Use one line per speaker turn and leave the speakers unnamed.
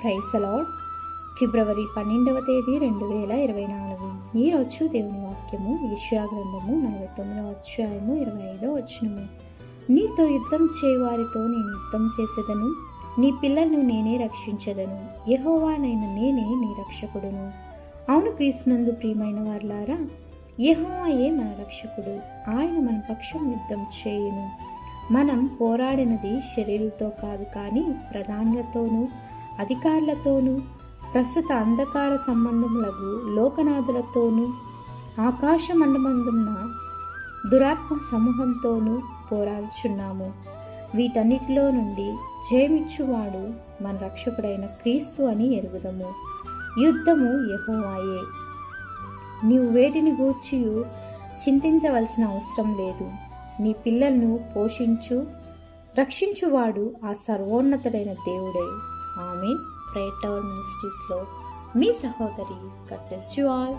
Praise the Lord. ఫిబ్రవరి 12వ తేదీ 2024. ఈరోజు దేవుని వాక్యము యెషయా గ్రంథము 49వ అధ్యాయము 25వ వచనము. నీతో యుద్ధం చేయువారితో నేను యుద్ధం చేసేదను, నీ పిల్లలను నేనే రక్షించదను, యెహోవానైన నేనే నీ రక్షకుడును. అవును క్రీస్తునందు ప్రియమైన వారలారా, యెహోవాయే మన రక్షకుడు. ఆయన మన పక్షం యుద్ధం చేయును. మనం పోరాడినది శరీరులతో కాదు, కానీ ప్రధానులతోనూ అధికారులతోనూ ప్రస్తుత అంధకార సంబంధములకు లోకనాథులతోనూ ఆకాశ మండమందున్న దురాత్మ సమూహంతోనూ పోరాడుచున్నాము. వీటన్నిటిలో నుండి జయమిచ్చువాడు మన రక్షకుడైన క్రీస్తు అని ఎరుగుదము. యుద్ధము యెహోవాయే. నీవు వేటిని గూర్చియు చింతించవలసిన అవసరం లేదు. నీ పిల్లలను పోషించు రక్షించువాడు ఆ సర్వోన్నతుడైన దేవుడే. ఆమేన్. ప్రేయర్ టవర్ మినిస్ట్రీస్లో మీ సహోదరి. God bless you all.